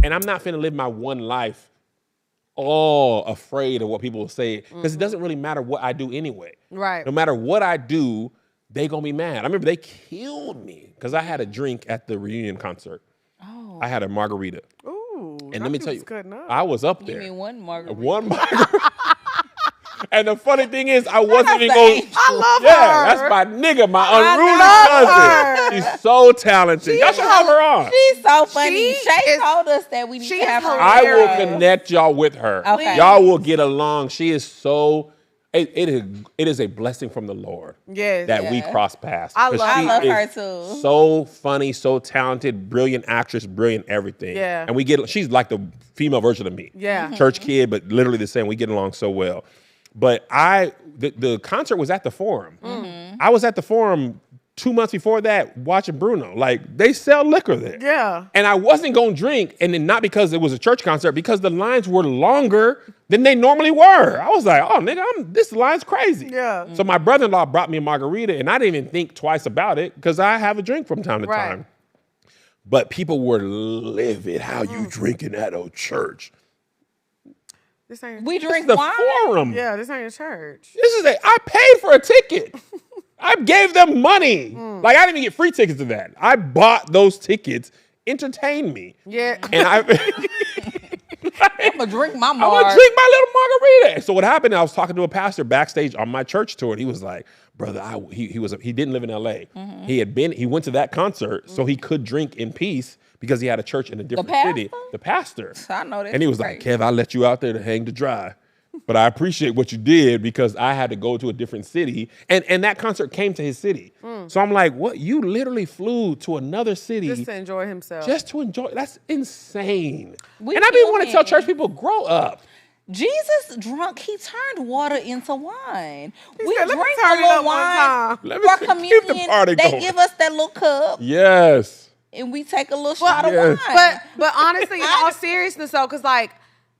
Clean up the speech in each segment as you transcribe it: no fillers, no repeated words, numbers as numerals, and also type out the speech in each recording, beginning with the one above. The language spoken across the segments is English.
And I'm not finna live my one life all afraid of what people will say, because it doesn't really matter what I do anyway. Right. No matter what I do, they gonna be mad. I remember they killed me because I had a drink at the reunion concert. Oh. I had a margarita. Ooh. And let me tell you, cutting up. I was up there. Give me one margarita. One margarita. And the funny thing is, I wasn't even That's going. the I love her. That's my nigga, my unruly love cousin. She's so talented. Y'all should have her on. She's so funny. She Shay is- told us that we need she to have is her. I will hilarious. connect y'all with her. Okay. Y'all will get along. She is so. It is a blessing from the Lord. Yes. That we Yeah. cross paths. I 'Cause love she I love is her too. So funny, so talented, brilliant actress, brilliant everything. Yeah. And she's like the female version of me. Yeah. Church kid, but literally the same. We get along so well. But the concert was at the Forum. I was at the Forum 2 months before that watching Bruno. Like, they sell liquor there. Yeah. And I wasn't going to drink, and then not because it was a church concert, because the lines were longer than they normally were. I was like, oh, nigga, this line's crazy. Yeah. So my brother-in-law brought me a margarita, and I didn't even think twice about it, because I have a drink from time to Right. time. But people were livid. How you drinking at a church? This ain't. We drink The wine. Forum. Yeah, this ain't a church. I paid for a ticket. I gave them money. Like, I didn't even get free tickets to that. I bought those tickets. Entertain me. Yeah. And I'm gonna drink my I'm gonna marg. drink my little margarita. So what happened? I was talking to a pastor backstage on my church tour, and he was like, "Brother, he didn't live in L.A. He went to that concert so he could drink in peace because he had a church in a different city." The pastor. I know that. And he was like, "Kev, I let you out there to hang to dry, but I appreciate what you did because I had to go to a different city, and that concert came to his city." So I'm like, "What? You literally flew to another city Just to enjoy himself. just to enjoy? That's insane." We And I be want to human. tell church people, grow up. Jesus drunk, he turned water into wine. We said, "Let me drink turn a it up little one wine time." Let for me keep the communion. party They going. give us that little cup, Yes. and we take a little shot of yes. wine. But honestly, in all seriousness though, because like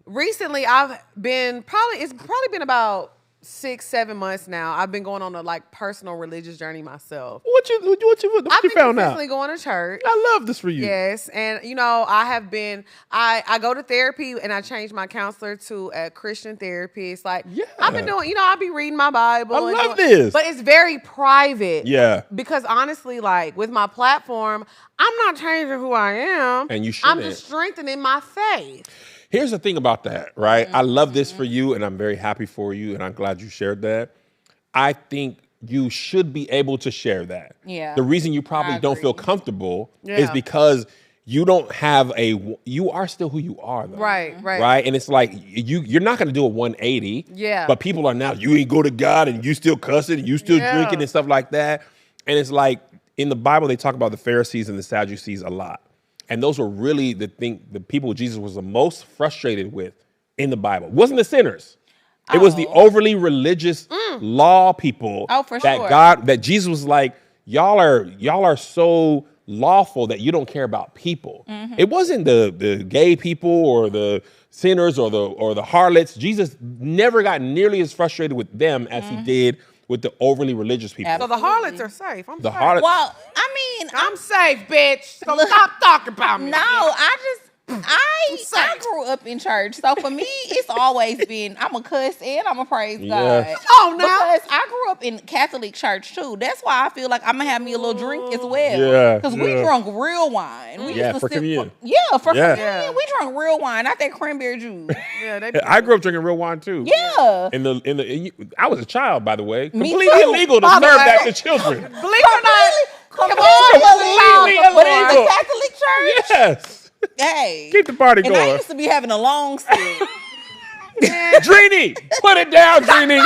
recently it's probably been about 6-7 months now. I've been going on a like personal religious journey myself. What you I've been found out? consistently going to church. I love this for you. Yes, and I go to therapy and I changed my counselor to a Christian therapist. Like I've been doing, I'll be reading my Bible. I and love this. But it's very private. Yeah. Because honestly, like with my platform, I'm not changing who I am. And you I'm shouldn't. just strengthening my faith. Here's the thing about that, right? I love this for you, and I'm very happy for you, and I'm glad you shared that. I think you should be able to share that. Yeah. The reason you probably I don't agree. feel comfortable is Yeah. because you don't have you are still who you are, though. Right. Right? And it's like, you're not going to do a 180. Yeah. But people are now, you ain't go to God, and you still cussing, and you still Yeah. drinking and stuff like that. And it's like, in the Bible, they talk about the Pharisees and the Sadducees a lot. And those were really the people Jesus was the most frustrated with in the Bible. It wasn't the sinners. It was the overly religious law people. Oh, for that sure. that Jesus was like, y'all are so lawful that you don't care about people. It wasn't the gay people or the sinners or the harlots. Jesus never got nearly as frustrated with them as he did with the overly religious people. So the harlots are safe. I'm The safe. harlots. Well, I mean, I'm safe, bitch. So Look- stop talking about me. no, I safe. grew up in church, so for me, it's always been I'm a cuss and I'm a praise Yes. God. Oh, now. Because I grew up in Catholic church too. That's why I feel like I'm gonna have me a little drink as well. Yeah, Because we yeah. drunk real wine. We Yeah, used to for sip communion. For Yeah. communion, we drunk real wine, not that cranberry juice. Yeah, they I grew up drinking real wine too. Yeah. I was a child, by the way. Me Completely too. illegal to By serve the way. that to children. Believe it or not, Completely But in illegal. the Catholic church, Yes. hey. Keep the party And I going. used to be having a long stick. Drini, put it down, Drini.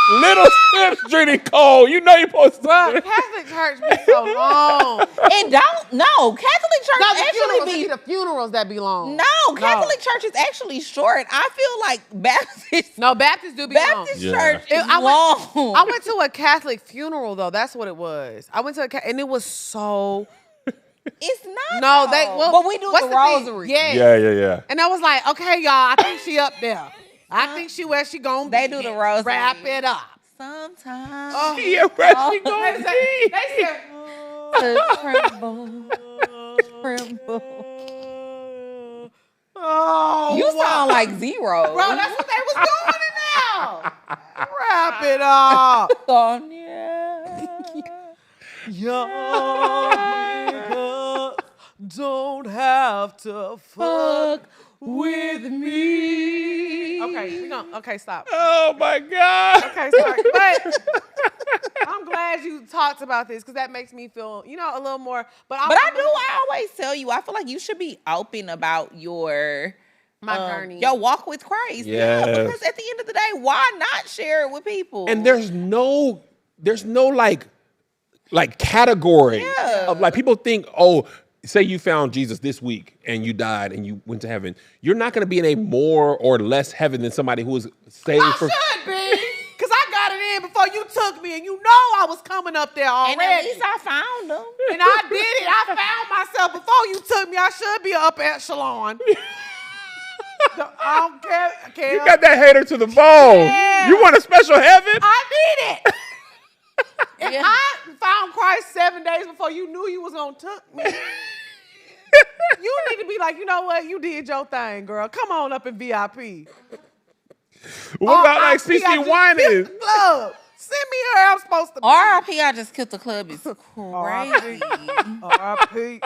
Little sips, Drini Cole. You know you're supposed to. Well, Catholic church be so long. And Catholic church No, the actually funerals, be it be the funerals that be long. No, Catholic church is actually short. I feel like Baptist No, Baptists do be long. Baptist Yeah. church is I long. I went to a Catholic funeral though. That's what it was. I went to and it was so. It's not. No, though. But we do what's the thing? rosary. Yeah. Yeah. And I was like, okay, y'all, I think she up there. I think she where she gonna They be. do the rosary. Wrap it up. Sometimes. Oh. Yeah, where she going? They said, Tremble. Oh, You sound like Zero. bro, that's what they was doing it now. Wrap it up. Oh, yeah. Young niggas don't have to fuck with me. Okay, stop. Oh my God. Okay, sorry. But I'm glad you talked about this because that makes me feel, a little more. But I always tell you, I feel like you should be open about your journey. Your walk with Christ. Yes. Yeah, because at the end of the day, why not share it with people? And there's no like category of like people think, oh, say you found Jesus this week and you died and you went to heaven. You're not going to be in a more or less heaven than somebody who was saved I for. should be. Because I got it in before you took me and you know I was coming up there already. And at least I found them. And I did it. I found myself before you took me. I should be up echelon. I don't care. You got that hater to the bone. Yeah. You want a special heaven? I need it. If Yeah. I found Christ 7 days before you knew you was going to took me, you need to be like, you know what? You did your thing, girl. Come on up in VIP. What about like RIP, I CC just Winans? killed the club. Send me where I'm supposed to be. R.I.P. I just killed the club is crazy. R.I.P.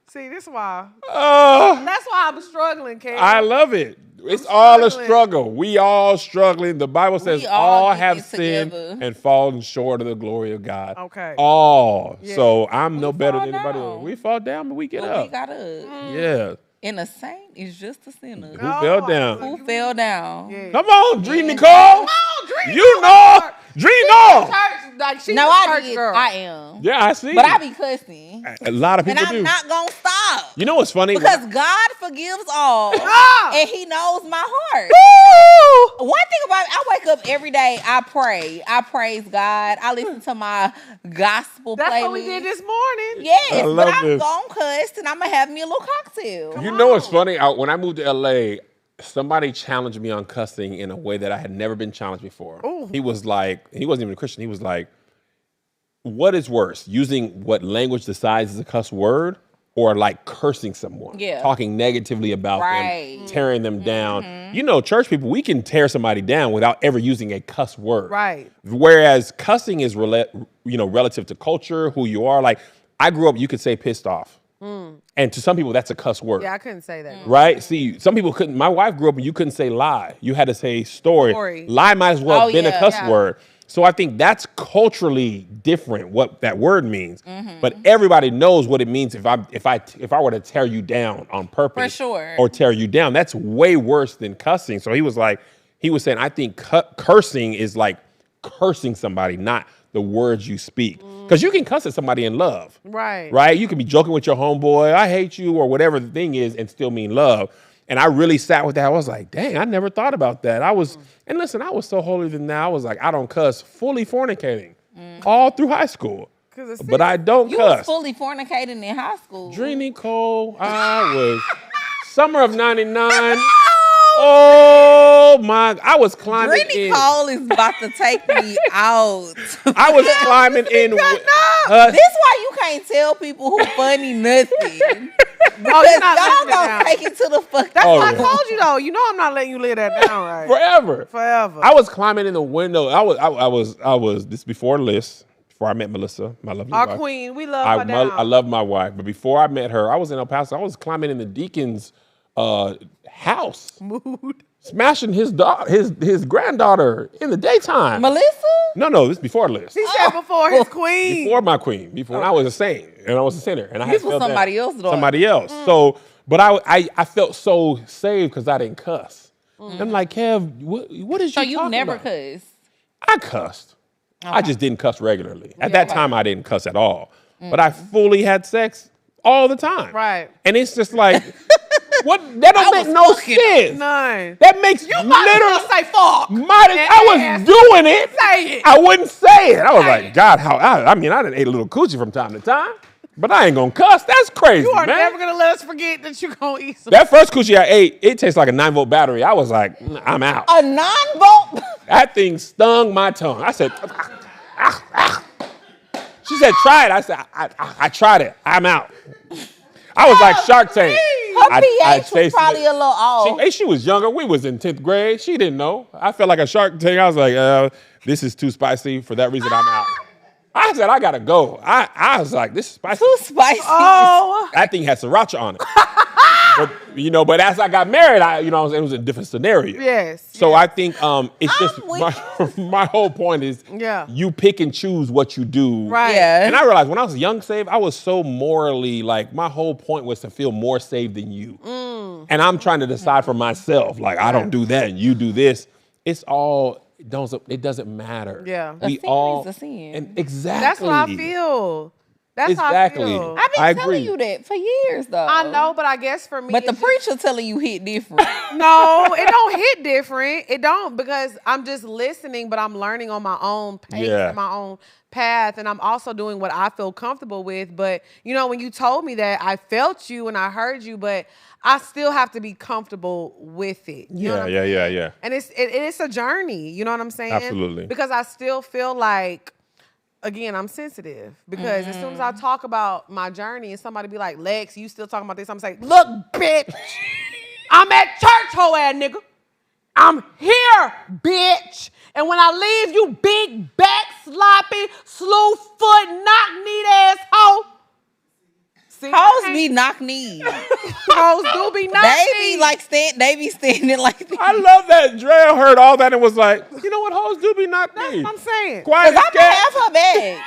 See, this is why. Oh, That's why I'm struggling, Kev. I love it. It's I'm all a struggling. struggle. We all struggling. The Bible says We all all get have it sinned together. and fallen short of the glory of God. Okay. All. Yeah. So I'm no better fall than anybody else. down. We fall down, but we get But up. we got up. Yeah. And a saint is just a sinner. Who No, fell I- down? Who fell down? Yeah. Come on, Dream Nicole. Come on, Dream. You know. Dream know. Church, like she's No, a I church did. girl. I am. Yeah, I see. But I be cussing. A lot of And people I'm do. not going to stop. You know what's funny? Because God forgives all. Ah! And he knows my heart. Woo! One thing about it, I wake up every day, I pray. I praise God. I listen to my gospel That's playlist. what we did this morning. Yes, I but love I'm this. going to cuss and I'm going to have me a little cocktail. You know what's funny? When I moved to LA, somebody challenged me on cussing in a way that I had never been challenged before. Ooh. He was like, he wasn't even a Christian. He was like, what is worse, using what language decides is a cuss word or like cursing someone, Yeah. talking negatively about Right. them, tearing them down? You know, church people, we can tear somebody down without ever using a cuss word. Right. Whereas cussing is relative to culture, who you are. Like, I grew up, you could say pissed off. And to some people, that's a cuss word. Yeah, I couldn't say that. Right? See, some people couldn't. My wife grew up and you couldn't say lie. You had to say story. Story. Lie might as well Oh, have been a yeah. cuss Yeah. word. So I think that's culturally different what that word means. But everybody knows what it means if I were to tear you down on purpose. For sure. Or tear you down. That's way worse than cussing. So he was saying, I think cursing is like cursing somebody, not the words you speak. Because you can cuss at somebody in love. Right. Right? You can be joking with your homeboy, I hate you, or whatever the thing is, and still mean love. And I really sat with that. I was like, dang, I never thought about that. And listen, I was so holier than thou. I was like, I don't cuss, fully fornicating all through high school. 'Cause it's But I don't You was cuss. fully fornicating in high school. Dream Nicole, I was summer of 99. Oh my, I was climbing Brittany in. Cole is about to take me out. I was climbing in. This why you can't tell people who funny nothing. Oh, you're not Y'all letting it gonna down. take it to the fuck. That's Oh, what I yeah. told you though. You know I'm not letting you live that down right. Forever. Forever. I was climbing in the window. I was this before Liz, before I met Melissa, my lovely Our wife. queen. We love her down. I love my wife, but before I met her, I was in El Paso. I was climbing in the deacon's house, Mood. smashing his granddaughter in the daytime. Melissa? No, this is before Liz. He said before his queen. Before my queen, before when I was a saint and I was a sinner, and I This had was felt somebody that- else's daughter. Somebody else. So, but I felt so saved because I didn't cuss. I'm like, Kev, what is you? So you talking never about? cussed? I cussed. I just didn't cuss regularly. At that okay. time, I didn't cuss at all. But I fully had sex all the time. Right. And it's just like, what? That don't make no sense. None. That makes You might as well say fuck. I was doing it. Say it. I wouldn't say it. I was Say like, it. God, I done ate a little coochie from time to time, but I ain't gonna cuss. That's crazy, You are man. never gonna let us forget that you're gonna eat some. That first coochie I ate, it tastes like a 9-volt battery. I was like, I'm out. A non-vote? That thing stung my tongue. I said, She said, try it. I said, I tried it. I'm out. I was like Shark Tank. Her pH was probably a little off. She was younger. We was in 10th grade. She didn't know. I felt like a Shark Tank. I was like, this is too spicy. For that reason, I'm out. I said, I gotta go. I was like, this is spicy. Too spicy. Oh. That thing had sriracha on it. But as I got married, it was a different scenario. Yes. So I think it's just my whole point is you pick and choose what you do. Right. Yeah. And I realized when I was young saved, I was so morally like my whole point was to feel more saved than you. And I'm trying to decide for myself, like I don't do that and you do this. It doesn't matter. Yeah. A sin is a sin. And exactly. That's what I feel. That's exactly. how I feel. I've been telling you that for years, though. I know, but I guess for me, But the preacher telling you hit different. No, it don't hit different. It don't, because I'm just listening, but I'm learning on my own pace and my own path, and I'm also doing what I feel comfortable with. But when you told me that, I felt you and I heard you, but I still have to be comfortable with it. You know what I'm saying? And it's a journey. You know what I'm saying? Absolutely. Because I still feel like, again, I'm sensitive, because as soon as I talk about my journey and somebody be like, Lex, you still talking about this? I'm saying, look, bitch, I'm at church, hoe ass nigga. I'm here, bitch. And when I leave, you big back sloppy, slew foot, knock-kneed ass hoe. Hoes be knock-kneed. Hoes do be knock-kneed. They be standing like this. I love that Drea heard all that and was like, you know what, hoes do be knock-kneed. That's what I'm saying. Quiet as I'm gonna have her back.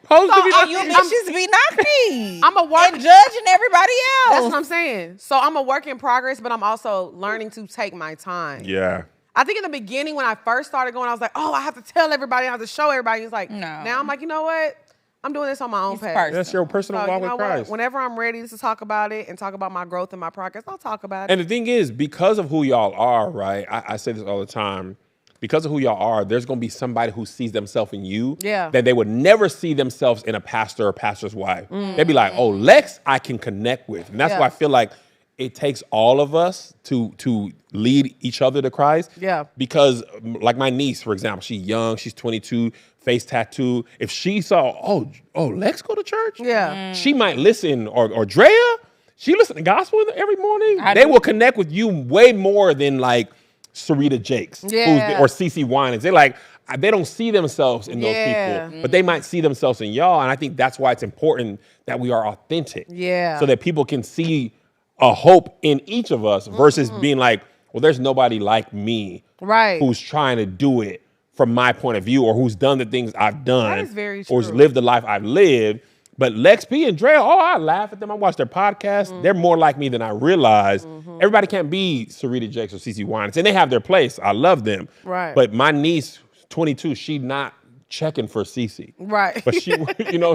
Hoes do be You knock-kneed. bitches be knock-kneed. I'm a work and judging everybody else. That's what I'm saying. So I'm a work in progress, but I'm also learning to take my time. Yeah. I think in the beginning when I first started going, I was like, oh, I have to tell everybody, I have to show everybody. It's like, now I'm like, you know what? I'm doing this on my own path. That's your personal walk with Christ. Whenever I'm ready to talk about it and talk about my growth and my progress, I'll talk about it. And the thing is, because of who y'all are, right? I say this all the time. Because of who y'all are, there's going to be somebody who sees themselves in you that they would never see themselves in a pastor or pastor's wife. They'd be like, oh, Lex, I can connect with. And that's why I feel like it takes all of us to lead each other to Christ. Yeah. Because like my niece, for example, she's young, she's 22, face tattoo. If she saw, oh, Lex go to church? Yeah. She might listen, or Drea, she listen to gospel every morning. They will connect with you way more than like Sarita Jakes or CeCe Winans. They don't see themselves in those people, but they might see themselves in y'all. And I think that's why it's important that we are authentic. Yeah. So that people can see a hope in each of us versus being like, well, there's nobody like me who's trying to do it from my point of view, or who's done the things I've done, that is very true. Or who's lived the life I've lived. But Lex P and Drea, I laugh at them. I watch their podcast. They're more like me than I realized. Everybody can't be Sarita Jakes or CeCe Winans, and they have their place. I love them. Right. But my niece, 22, she not checking for CeCe. Right. But she,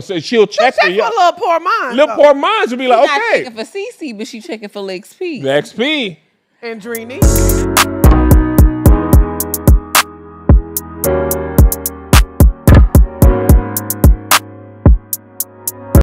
so she'll check for you. Little poor minds. Little poor minds will be like, She's okay. not checking for CeCe, but she checking for Lex P. Lex P. And Dreeny.